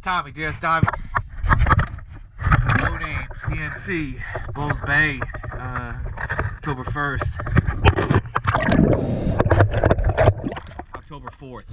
Tommy, DS Diamond. No name, CNC, Bulls Bay, October 1st. October 4th.